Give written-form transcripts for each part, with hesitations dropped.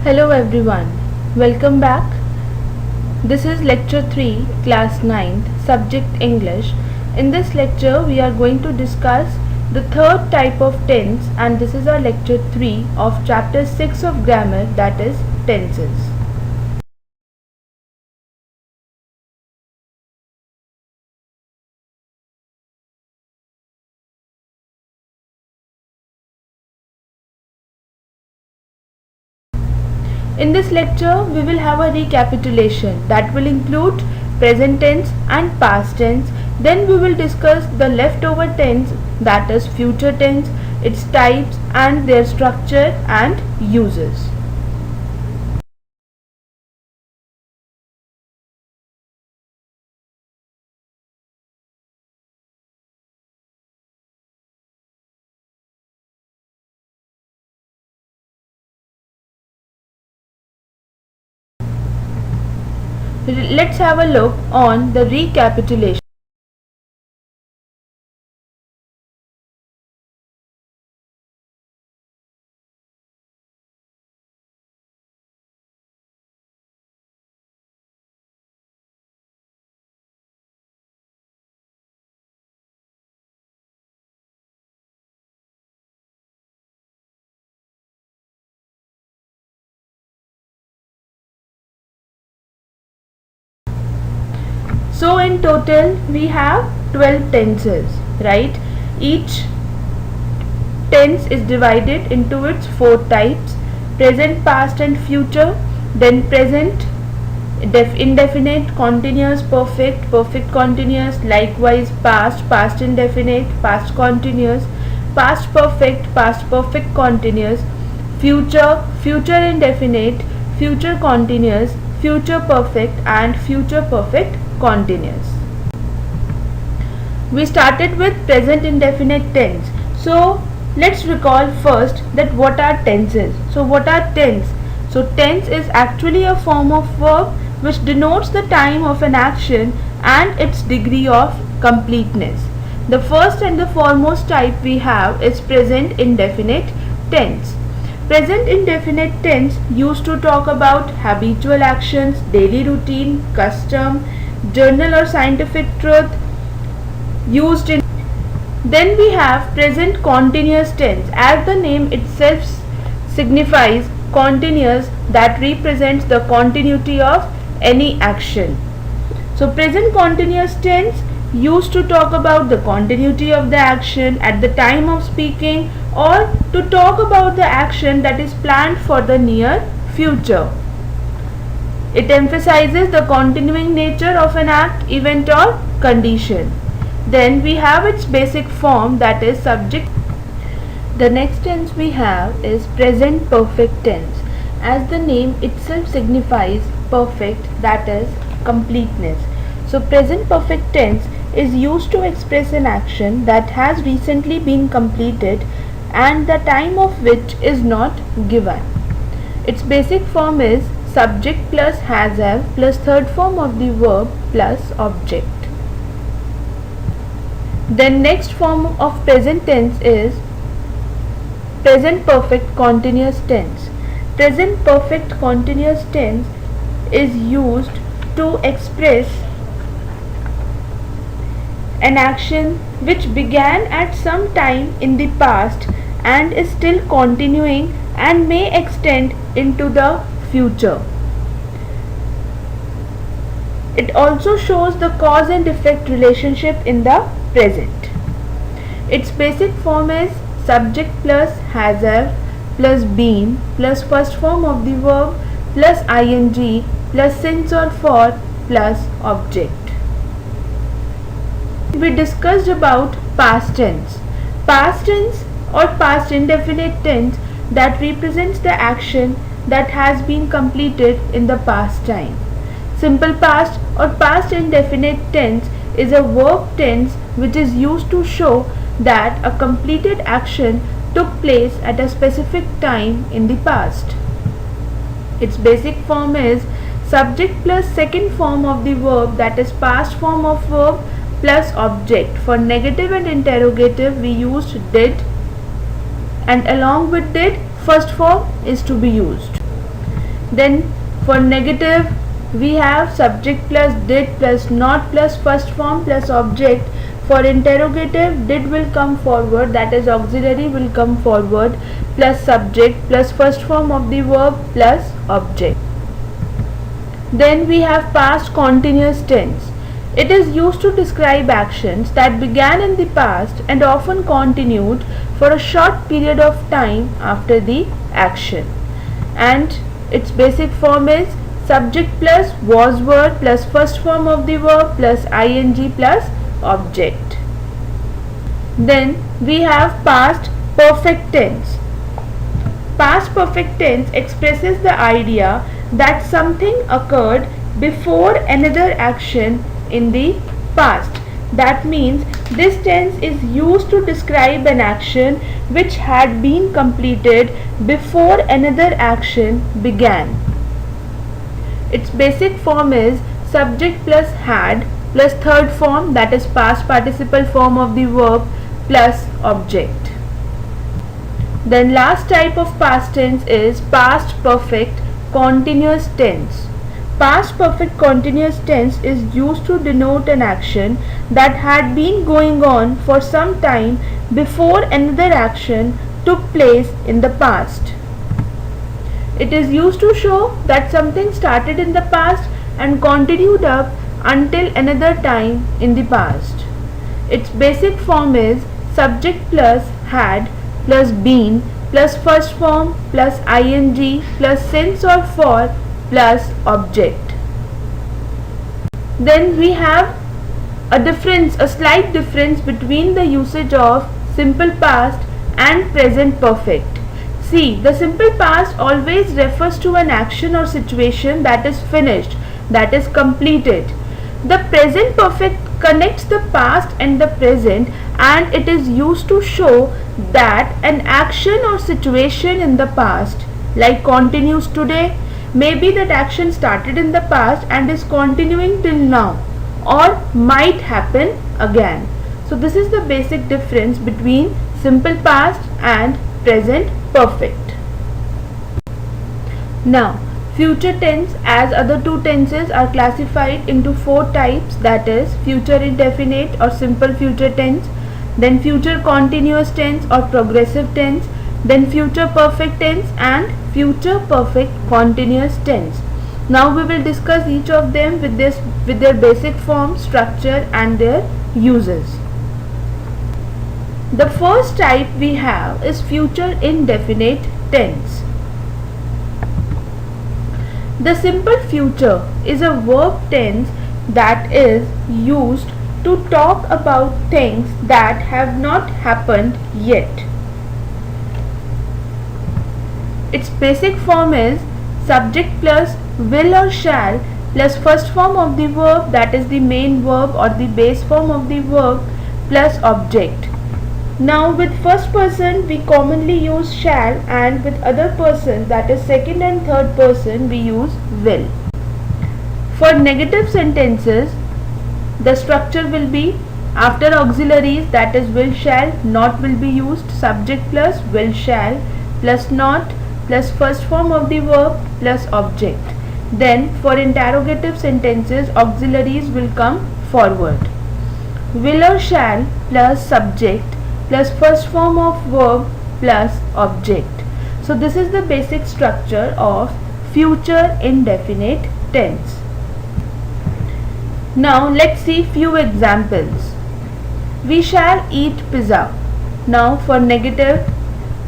Hello everyone, welcome back. This is lecture 3, class 9th, subject English. In this lecture we are going to discuss the third type of tense, and this is our lecture 3 of chapter 6 of grammar, that is tenses. In this lecture, we will have a recapitulation that will include present tense and past tense. Then we will discuss the leftover tense, that is future tense, its types and their structure and uses. Let's have a look on the recapitulation. So in total we have 12 tenses, right? Each tense is divided into its 4 types: present, past and future, then present, indefinite, continuous, perfect, perfect continuous, likewise past, past indefinite, past continuous, past perfect continuous, future, future indefinite, future continuous, future perfect and future perfect continuous. We started with present indefinite tense. So let's recall first that what are tenses. So what are tense? So tense is actually a form of verb which denotes the time of an action and its degree of completeness. The first and the foremost type we have is present indefinite tense. Present indefinite tense used to talk about habitual actions, daily routine, custom, journal or scientific truth used in. Then we have present continuous tense. As the name itself signifies, continuous, that represents the continuity of any action. So present continuous tense used to talk about the continuity of the action at the time of speaking, or to talk about the action that is planned for the near future. It emphasizes the continuing nature of an act, event or condition. Then we have its basic form, that is subject. The next tense we have is present perfect tense. As the name itself signifies, perfect, that is completeness. So present perfect tense is used to express an action that has recently been completed and the time of which is not given. Its basic form is subject plus has have plus third form of the verb plus object. Then next form of present tense is present perfect continuous tense. Present perfect continuous tense is used to express an action which began at some time in the past and is still continuing and may extend into the future. It also shows the cause and effect relationship in the present. Its basic form is subject plus has have plus been plus first form of the verb plus ing plus since or for plus object. We discussed about past tense. Past tense or past indefinite tense that represents the action that has been completed in the past time. Simple past or past indefinite tense is a verb tense which is used to show that a completed action took place at a specific time in the past. Its basic form is subject plus second form of the verb, that is past form of verb plus object. For negative and interrogative we used did, and along with did first form is to be used. Then for negative, we have subject plus did plus not plus first form plus object. For interrogative, did will come forward, that is auxiliary will come forward, plus subject plus first form of the verb plus object. Then we have past continuous tense. It is used to describe actions that began in the past and often continued for a short period of time after the action. And its basic form is subject plus was word plus first form of the verb plus ing plus object. Then we have past perfect tense. Past perfect tense expresses the idea that something occurred before another action in the past. That means this tense is used to describe an action which had been completed before another action began. Its basic form is subject plus had plus third form, that is past participle form of the verb plus object. Then last type of past tense is past perfect continuous tense. Past perfect continuous tense is used to denote an action that had been going on for some time before another action took place in the past. It is used to show that something started in the past and continued up until another time in the past. Its basic form is subject plus had plus been plus first form plus ing plus since or for plus object. Then we have a slight difference between the usage of simple past and present perfect. See, the simple past always refers to an action or situation that is finished, that is completed. The present perfect connects the past and the present, and it is used to show that an action or situation in the past, like continues today, maybe that action started in the past and is continuing till now, or might happen again. So this is the basic difference between simple past and present perfect. Now, future tense, as other two tenses, are classified into four types, that is future indefinite or simple future tense, then future continuous tense or progressive tense, then future perfect tense and future perfect continuous tense. Now we will discuss each of them with their basic form, structure and their uses. The first type we have is future indefinite tense. The simple future is a verb tense that is used to talk about things that have not happened yet. Its basic form is subject plus will or shall plus first form of the verb, that is the main verb or the base form of the verb, plus object. Now with first person we commonly use shall, and with other person, that is second and third person, we use will. For negative sentences, the structure will be after auxiliaries, that is will shall, not will be used, subject plus will shall plus not plus first form of the verb plus object. Then for interrogative sentences, auxiliaries will come forward. Will or shall plus subject plus first form of verb plus object. So this is the basic structure of future indefinite tense. Now let's see few examples. We shall eat pizza. Now for negative,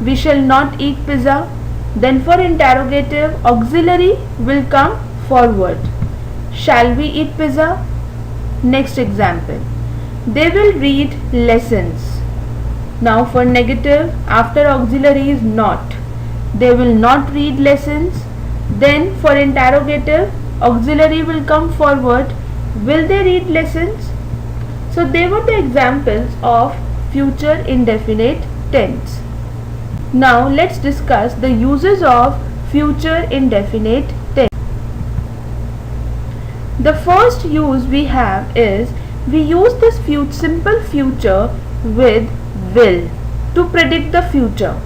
we shall not eat pizza. Then for interrogative, auxiliary will come forward. Shall we eat pizza? Next example. They will read lessons. Now for negative, after auxiliary is not. They will not read lessons. Then for interrogative, auxiliary will come forward. Will they read lessons? So they were the examples of future indefinite tense. Now let's discuss the uses of future indefinite tense. The first use we have is we use this simple future with will to predict the future.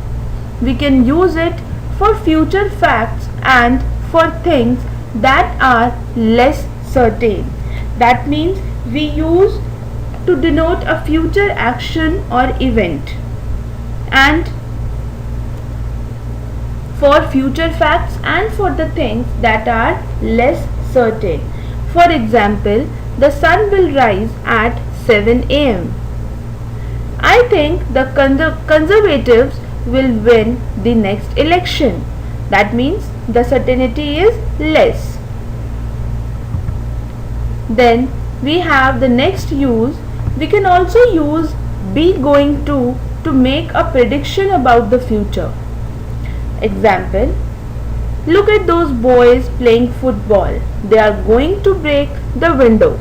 We can use it for future facts and for things that are less certain. That means we use to denote a future action or event, and for future facts and for the things that are less certain. For example, the sun will rise at 7 am. I think the conservatives will win the next election. That means the certainty is less. Then we have the next use. We can also use be going to make a prediction about the future. Example, look at those boys playing football. They are going to break the window.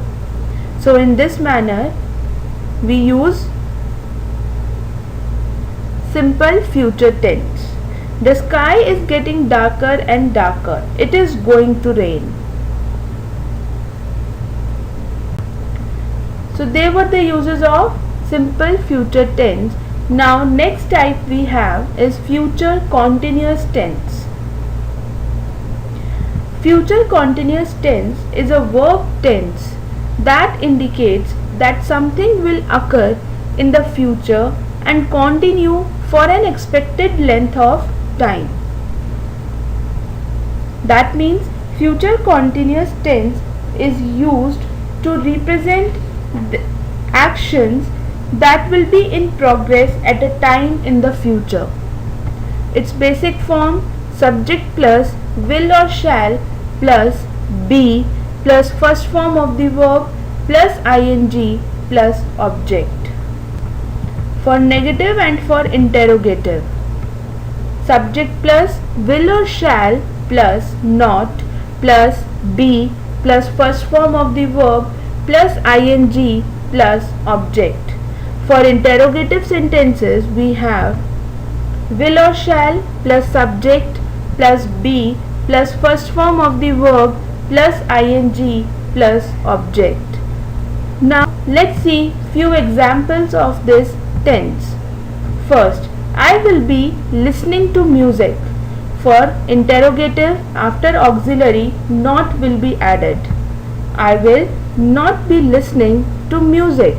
So in this manner we use simple future tense. The sky is getting darker and darker. It is going to rain. So they were the uses of simple future tense. Now next type we have is future continuous tense. Future continuous tense is a verb tense that indicates that something will occur in the future and continue for an expected length of time. That means future continuous tense is used to represent the actions that will be in progress at a time in the future. Its basic form: subject plus will or shall plus be plus first form of the verb plus ing plus object. For negative and for interrogative: subject plus will or shall plus not plus be plus first form of the verb plus ing plus object. For interrogative sentences we have will or shall plus subject plus be plus first form of the verb plus ing plus object. Now let's see few examples of this tense. First, I will be listening to music. For interrogative, after auxiliary not will be added. I will not be listening to music.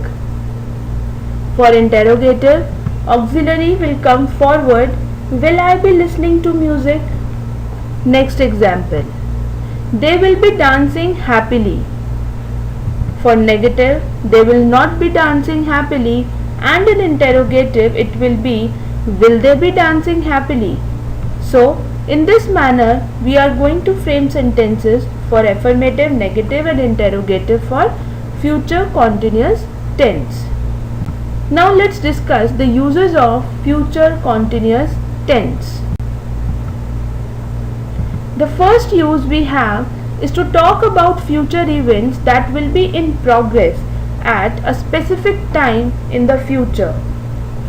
For interrogative, auxiliary will come forward. Will I be listening to music? Next example, they will be dancing happily. For negative, they will not be dancing happily, and in interrogative it will be will they be dancing happily. So in this manner we are going to frame sentences for affirmative, negative and interrogative for future continuous tense. Now let's discuss the uses of future continuous tense. The first use we have is to talk about future events that will be in progress at a specific time in the future.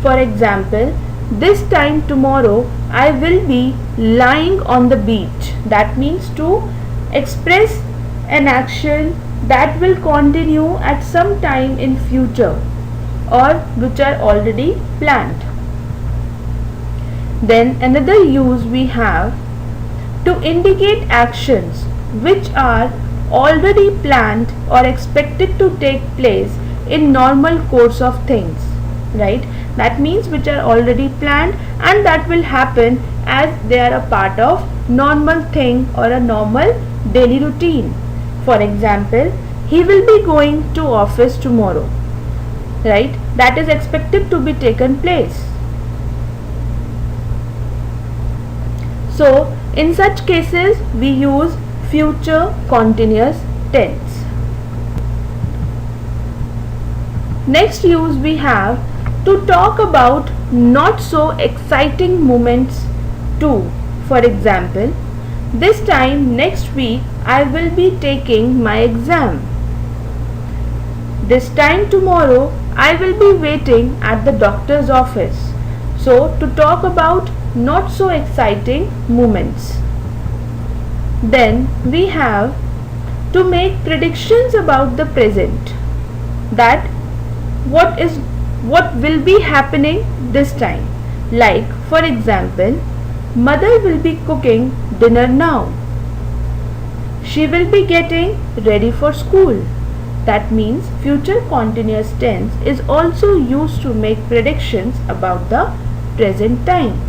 For example, this time tomorrow I will be lying on the beach. That means to express an action that will continue at some time in future or which are already planned. Then another use we have to indicate actions which are already planned or expected to take place in normal course of things, right? That means which are already planned and that will happen as they are a part of normal thing or a normal daily routine. For example, he will be going to office tomorrow, right? That is expected to be taken place. So in such cases we use future continuous tense. Next use we have to talk about not so exciting moments too. For example, this time next week I will be taking my exam. This time tomorrow I will be waiting at the doctor's office. So to talk about not so exciting moments. Then we have to make predictions about the present, that what will be happening this time. Like for example, mother will be cooking dinner now. She will be getting ready for school. That means future continuous tense is also used to make predictions about the present time.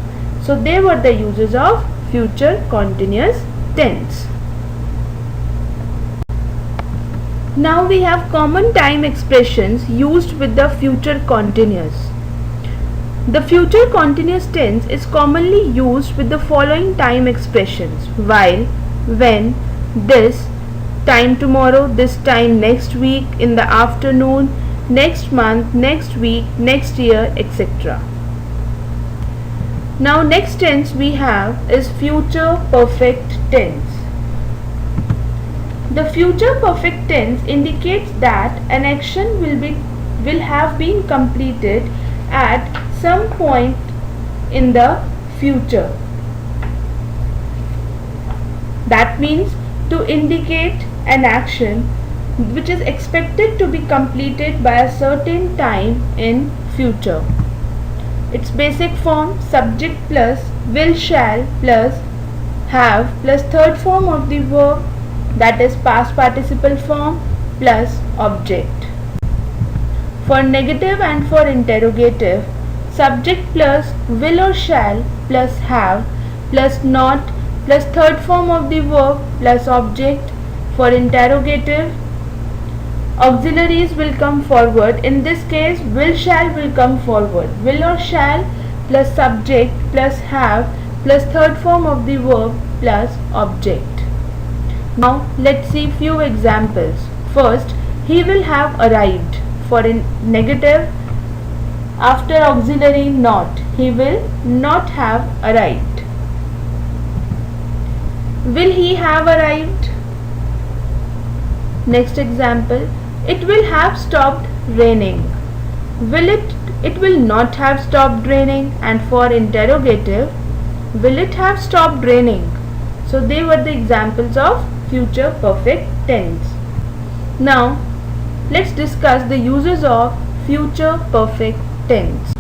So they were the uses of future continuous tense. Now we have common time expressions used with the future continuous. The future continuous tense is commonly used with the following time expressions: while, when, this, time tomorrow, this time next week, in the afternoon, next month, next week, next year, etc. Now next tense we have is future perfect tense. The future perfect tense indicates that an action will have been completed at some point in the future. That means to indicate an action which is expected to be completed by a certain time in future. Its basic form: subject plus will shall plus have plus third form of the verb, that is past participle form, plus object. For negative and for interrogative, subject plus will or shall plus have plus not plus third form of the verb plus object. For interrogative, auxiliaries will come forward. In this case, will shall will come forward. Will or shall plus subject plus have plus third form of the verb plus object. Now let's see few examples. First, he will have arrived. For in negative, after auxiliary not, he will not have arrived. Will he have arrived? Next example, it will have stopped raining. It will not have stopped raining. And for interrogative, will it have stopped raining? So they were the examples of future perfect tense. Now let's discuss the uses of future perfect tense.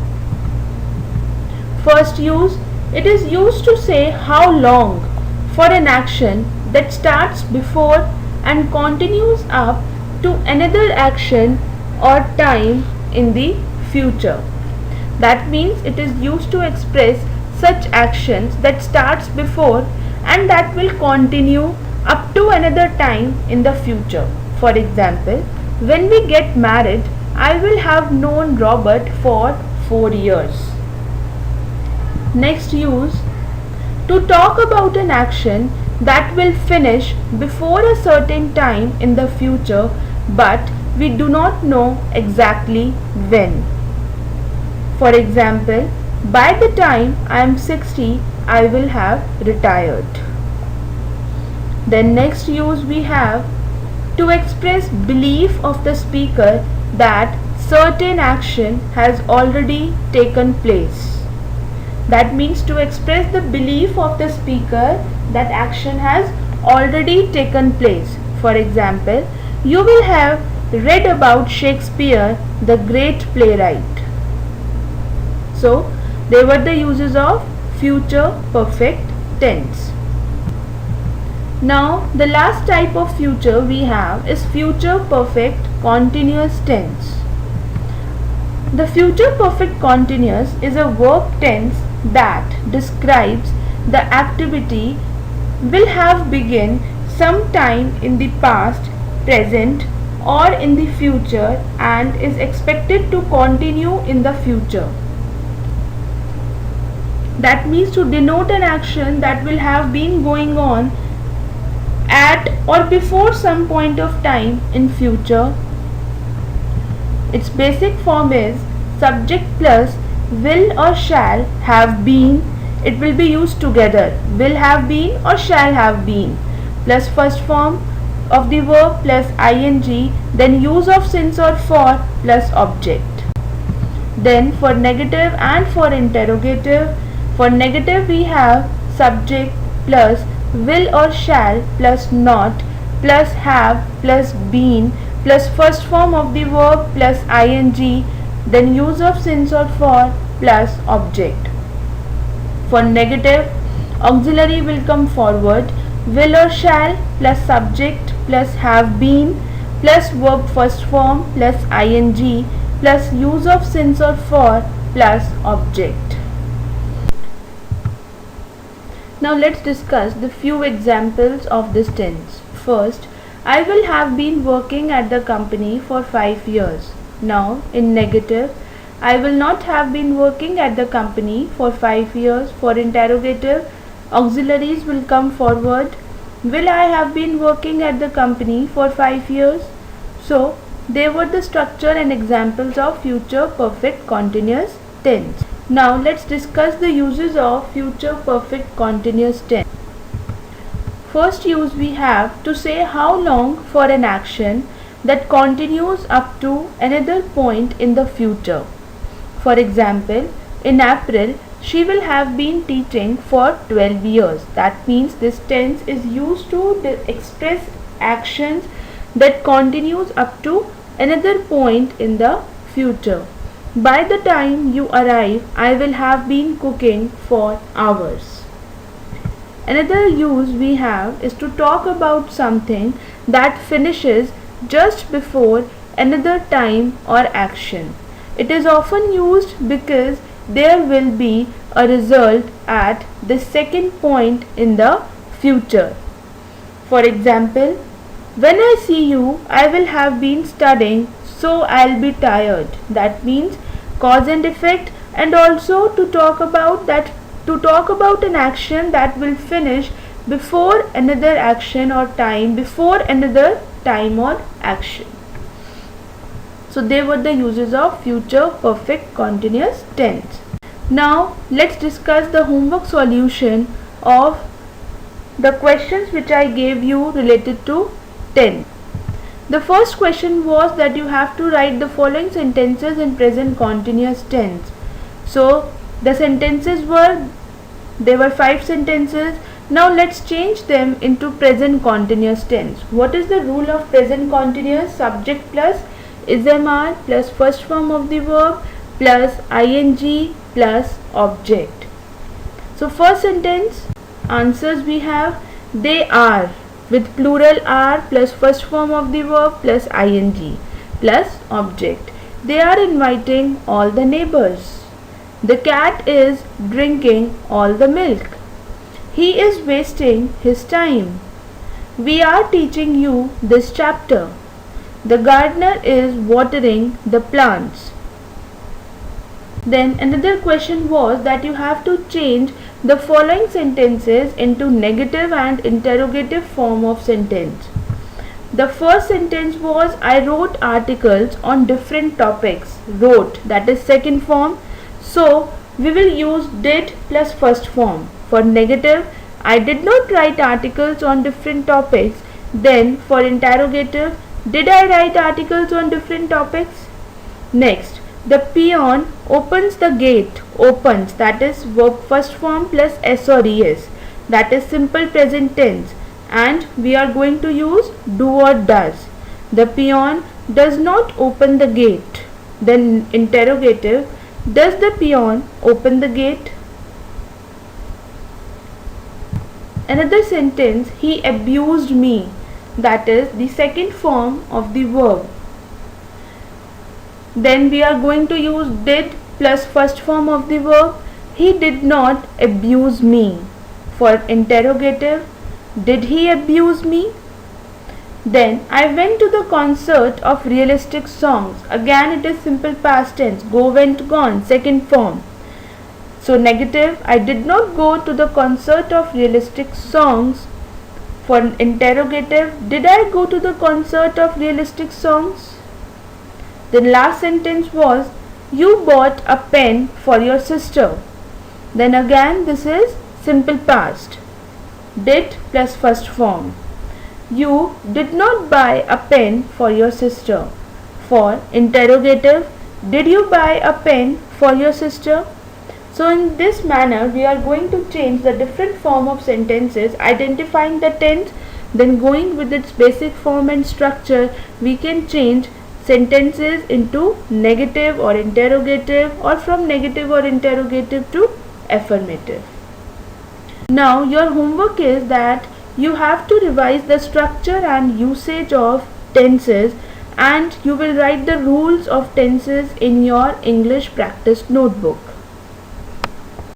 First use, it is used to say how long for an action that starts before and continues up to another action or time in the future. That means it is used to express such actions that starts before and that will continue up to another time in the future. For example, when we get married, I will have known Robert for 4 years. Next use, to talk about an action that will finish before a certain time in the future, but we do not know exactly when. For example, by the time I am 60, I will have retired. Then next use we have to express belief of the speaker that certain action has already taken place. That means to express the belief of the speaker that action has already taken place. For example, you will have read about Shakespeare, the great playwright. So, they were the uses of future perfect tense. Now, the last type of future we have is future perfect continuous tense. The future perfect continuous is a verb tense that describes the activity will have begun sometime in the past, present, or in the future and is expected to continue in the future. That means to denote an action that will have been going on at or before some point of time in future. Its basic form is subject plus will or shall have been. It will be used together, will have been or shall have been, plus first form of the verb plus ing, then use of since or for plus object. Then for negative and for interrogative, for negative we have subject plus will or shall plus not plus have plus been plus first form of the verb plus ing, then use of since or for plus object. For negative, auxiliary will come forward. will or shall plus subject plus have been plus verb first form plus ing plus use of since or for plus object. Now let's discuss the few examples of this tense. First, I will have been working at the company for 5 years. Now, in negative, I will not have been working at the company for 5 years. For interrogative, auxiliaries will come forward. Will I have been working at the company for 5 years? So, they were the structure and examples of future perfect continuous tense. Now, let's discuss the uses of future perfect continuous tense. First use we have to say how long for an action that continues up to another point in the future. For example, in April, she will have been teaching for 12 years. That means this tense is used to express actions that continues up to another point in the future. By the time you arrive, I will have been cooking for hours. Another use we have is to talk about something that finishes just before another time or action. It is often used because there will be a result at the second point in the future. For example, when I see you, I will have been studying, so I'll be tired. That means cause and effect, and also to talk about an action that will finish before another action or time, before another time or action. So they were the uses of future perfect continuous tense. Now let's discuss the homework solution of the questions which I gave you related to tense. The first question was that you have to write the following sentences in present continuous tense. So the sentences were, there were 5 sentences. Now let's change them into present continuous tense. What is the rule of present continuous? Subject plus ismr plus first form of the verb plus ing plus object. So first sentence answers we have, they are, with plural are plus first form of the verb plus ing plus object. They are inviting all the neighbors. The cat is drinking all the milk. He is wasting his time. We are teaching you this chapter. The gardener is watering the plants. Then another question was that you have to change the following sentences into negative and interrogative form of sentence. The first sentence was, I wrote articles on different topics. Wrote, that is second form. So we will use did plus first form. For negative, I did not write articles on different topics. Then for interrogative, did I write articles on different topics? Next, the peon opens the gate. Opens, that is verb first form plus s or es. That is simple present tense. And we are going to use do or does. The peon does not open the gate. Then interrogative, does the peon open the gate? Another sentence, he abused me. That is the second form of the verb. Then we are going to use did plus first form of the verb. He did not abuse me. For interrogative, did he abuse me? Then I went to the concert of realistic songs. Again it is simple past tense. Go, went, gone, second form. So negative, I did not go to the concert of realistic songs. For interrogative, did I go to the concert of realistic songs? The last sentence was, you bought a pen for your sister. Then again this is simple past. Did plus first form. You did not buy a pen for your sister. For interrogative, did you buy a pen for your sister? So in this manner we are going to change the different form of sentences, identifying the tense, then going with its basic form and structure, we can change sentences into negative or interrogative, or from negative or interrogative to affirmative. Now your homework is that you have to revise the structure and usage of tenses, and you will write the rules of tenses in your English practice notebook.